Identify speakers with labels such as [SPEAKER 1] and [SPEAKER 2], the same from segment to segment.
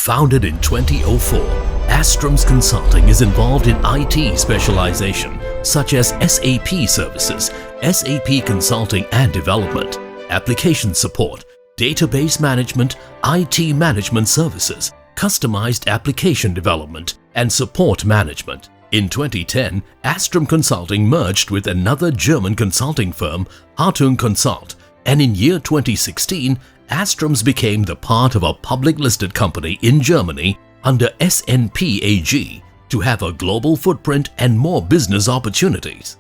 [SPEAKER 1] Founded in 2004, Astrums Consulting is involved in IT specialization such as SAP services, SAP consulting and development, application support, database management, IT management services, customized application development, and support management. In 2010, Astrums Consulting merged with another German consulting firm, Hartung Consult, and in year 2016, Astrums became the part of a public listed company in Germany under SNP AG to have a global footprint and more business opportunities.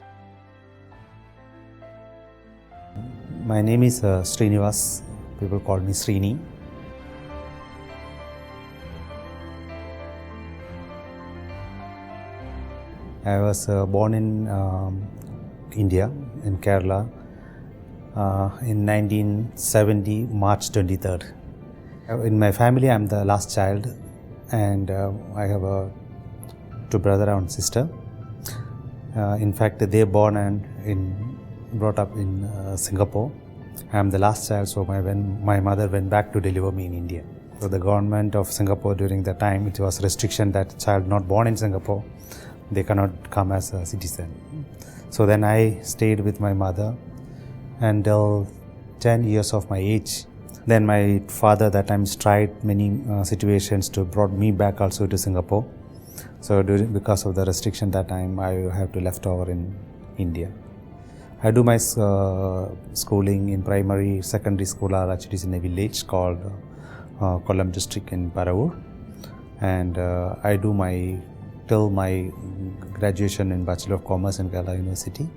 [SPEAKER 2] My name is Sreenivas. People call me Sreeni. I was born in India, in Kerala, in 1970, March 23rd. In my family, I'm the last child, and I have two brothers and sister. In fact, they born and brought up in Singapore. I'm the last child, so my mother went back to deliver me in India. So the government of Singapore during that time, it was restriction that child not born in Singapore, they cannot come as a citizen. So then I stayed with my mother until 10 years of my age. Then my father that time tried many situations to brought me back also to Singapore. So because of the restriction that time, I have to left over in India. I do my schooling in primary, secondary school are actually in a village called Kollam district in Paravur. And I do till my graduation in Bachelor of Commerce in Kerala University.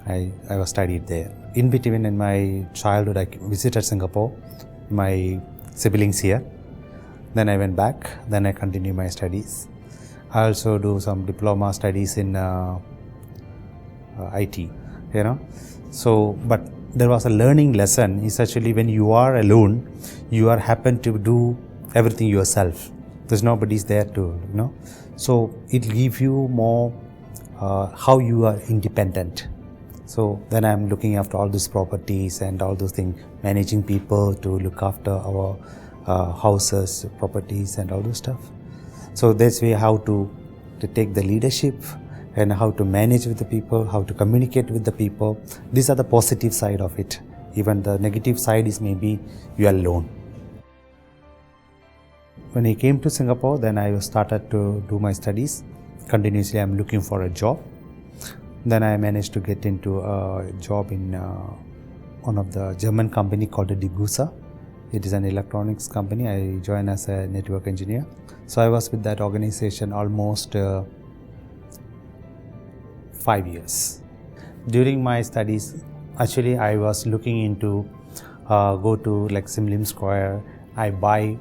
[SPEAKER 2] I was studied there. In between, in my childhood, I visited Singapore, my siblings here. Then I went back, then I continued my studies. I also do some diploma studies in IT, So, but there was a learning lesson. It's actually when you are alone, you are happen to do everything yourself. There's nobody's there to, So it gives you more how you are independent. So then I'm looking after all these properties and all those things, managing people to look after our houses, properties and all those stuff. So that's way how to take the leadership and how to manage with the people, how to communicate with the people. These are the positive side of it. Even the negative side is maybe you are alone. When I came to Singapore, then I started to do my studies. Continuously I'm looking for a job. Then I managed to get into a job in one of the German company called Degussa. It is an electronics company. I joined as a network engineer. So I was with that organization almost 5 years. During my studies, actually I was looking into go to like Simlim Square. I buy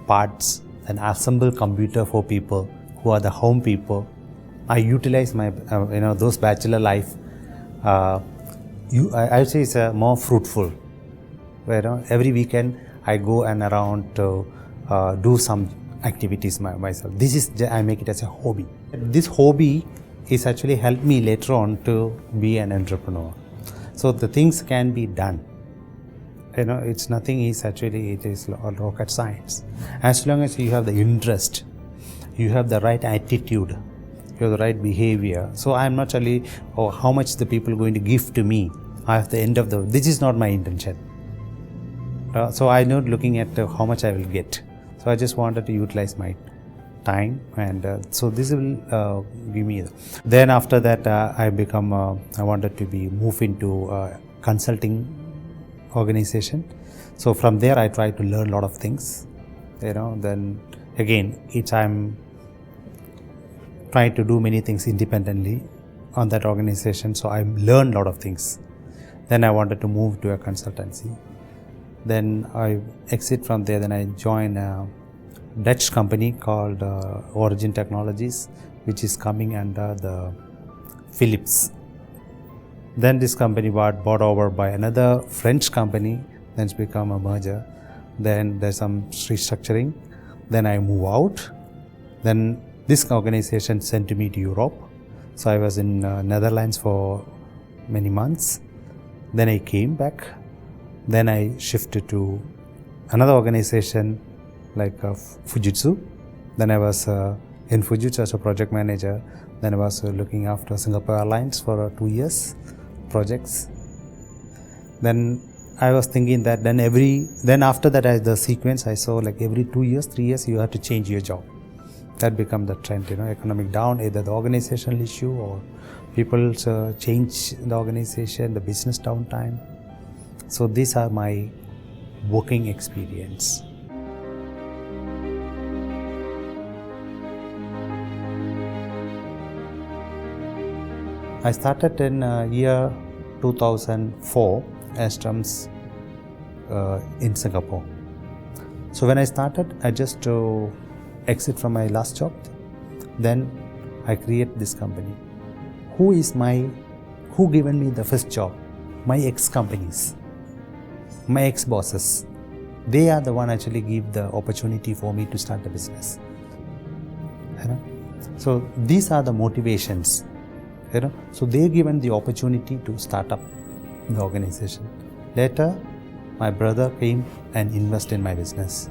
[SPEAKER 2] parts and assemble computer for people who are the home people. I utilize my those bachelor life. I would say it's more fruitful. Where every weekend I go and around to do some activities myself. I make it as a hobby. This hobby is actually helped me later on to be an entrepreneur. So the things can be done. It's nothing is actually, it is rocket science. As long as you have the interest, you have the right attitude, you have the right behavior. So I'm not really, how much the people are going to give to me at the end of this is not my intention. So I'm not looking at how much I will get. So I just wanted to utilize my time, and so this will give me. Then after that, I wanted to move into a consulting organization. So from there, I tried to learn a lot of things. Then again, I'm trying to do many things independently on that organization. So I learned a lot of things. Then I wanted to move to a consultancy. Then I exit from there. Then I joined a Dutch company called Origin Technologies, which is coming under the Philips. Then this company got bought over by another French company. Then it's become a merger. Then there's some restructuring. Then I move out. Then this organization sent me to Europe. So I was in Netherlands for many months. Then I came back. Then I shifted to another organization like Fujitsu. Then I was in Fujitsu as a project manager. Then I was looking after Singapore Airlines for 2 years projects. Then I was thinking that then after that, as the sequence I saw, like every 2 years, 3 years, you have to change your job. That become the trend, economic down, either the organizational issue or people change the organization, the business downtime. So these are my working experience. I started in year 2004 Astrums in Singapore. So when I started, I just to exit from my last job. Then I create this company. Who given me the first job? My ex-companies, my ex-bosses. They are the one actually give the opportunity for me to start the business. So these are the motivations. So they given the opportunity to start up the organization. Later, my brother came and invest in my business.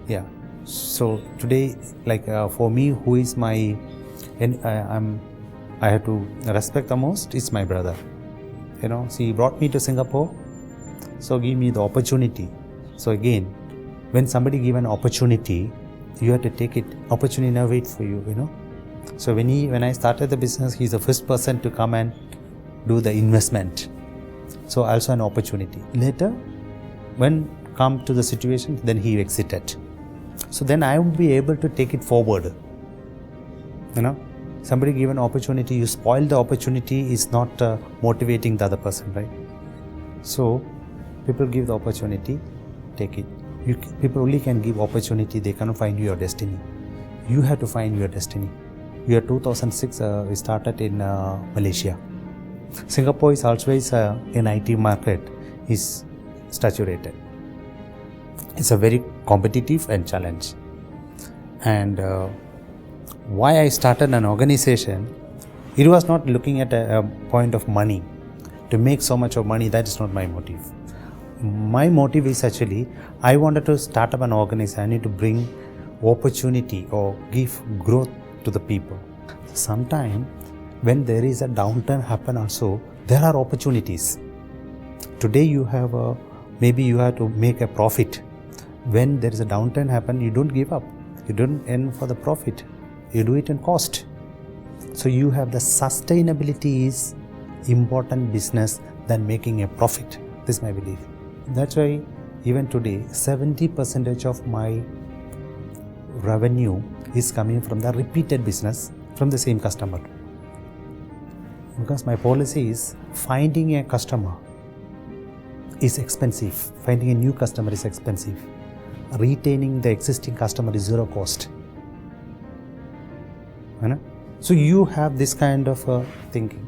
[SPEAKER 2] Yeah. So today, like for me, who is my, I have to respect the most is my brother. So he brought me to Singapore. So give me the opportunity. So again, when somebody give an opportunity, you have to take it. Opportunity never wait for you. So when I started the business, he's the first person to come and do the investment. So also an opportunity. Later, when come to the situation, then he exited. So then I will be able to take it forward. Somebody give an opportunity, you spoil the opportunity is not motivating the other person, right? So people give the opportunity, take it. People only can give opportunity, they cannot find your destiny. You have to find your destiny. Year 2006, we started in Malaysia. Singapore is always in IT market is saturated. It's a very competitive and challenge. And why I started an organization, it was not looking at a point of money. To make so much of money, that is not my motive. My motive is actually, I wanted to start up an organization. I need to bring opportunity or give growth to the people. Sometimes when there is a downturn happen also, there are opportunities. Today you have maybe you have to make a profit. When there is a downturn happen, you don't give up. You don't end for the profit. You do it in cost. So you have the sustainability is important business than making a profit. This is my belief. That's why even today 70% of my revenue is coming from the repeated business from the same customer. Because my policy is finding a customer is expensive. Finding a new customer is expensive. Retaining the existing customer is zero cost. So you have this kind of thinking,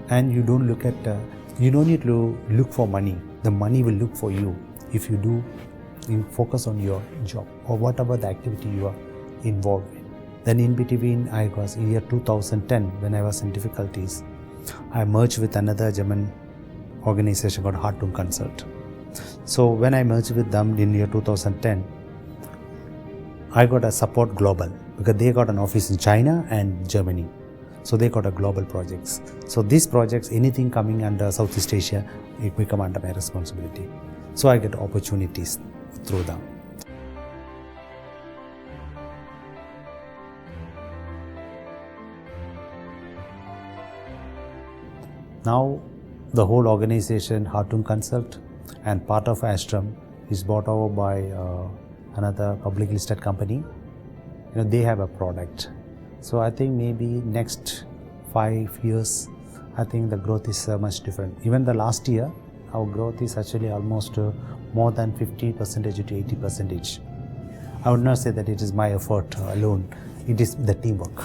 [SPEAKER 2] and you don't look at, you don't need to look for money. The money will look for you if you focus on your job or whatever the activity you are involved in. Then in between, I was year 2010 when I was in difficulties. I merged with another German organization called Astrums Consulting. So when I merged with them in year 2010, I got a support global because they got an office in China and Germany. So they got a global projects. So these projects, anything coming under Southeast Asia, it become under my responsibility. So I get opportunities through them. Now the whole organization, Astrums Consult, and part of Astrum is bought over by another public listed company. They have a product. So I think maybe next 5 years, I think the growth is much different. Even the last year, our growth is actually almost more than 50% to 80%. I would not say that it is my effort alone. It is the teamwork.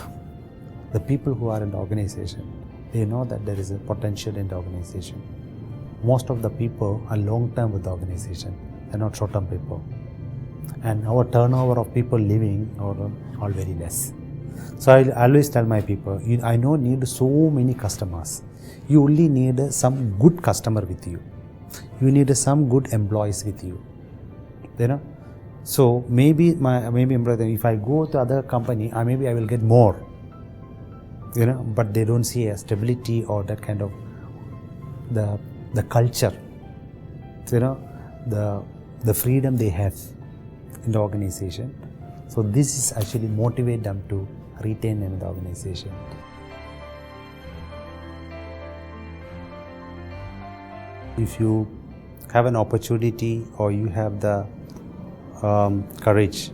[SPEAKER 2] The people who are in the organization, they know that there is a potential in the organization. Most of the people are long-term with the organization. They're not short-term people. And our turnover of people leaving are all very less. So I always tell my people, I don't need so many customers. You only need some good customer with you. You need some good employees with you. So maybe if I go to other company, maybe I will get more, but they don't see a stability or that kind of the culture, the freedom they have in the organization. So this is actually motivate them to retain in the organization. If you have an opportunity or you have the courage,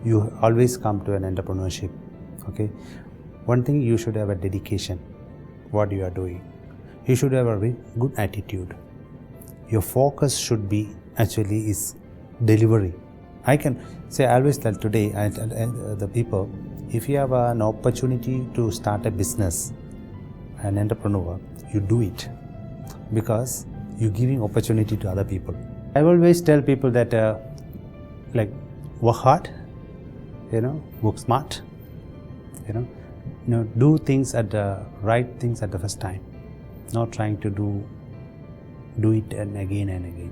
[SPEAKER 2] you always come to an entrepreneurship. Okay, one thing, you should have a dedication what you are doing. You should have a very good attitude. Your focus should be actually is delivery. I can say, I always tell today, I tell the people, if you have an opportunity to start a business, an entrepreneur, you do it, because you're giving opportunity to other people. I always tell people that work hard, work smart, do things at the right things at the first time, not trying to do it and again and again,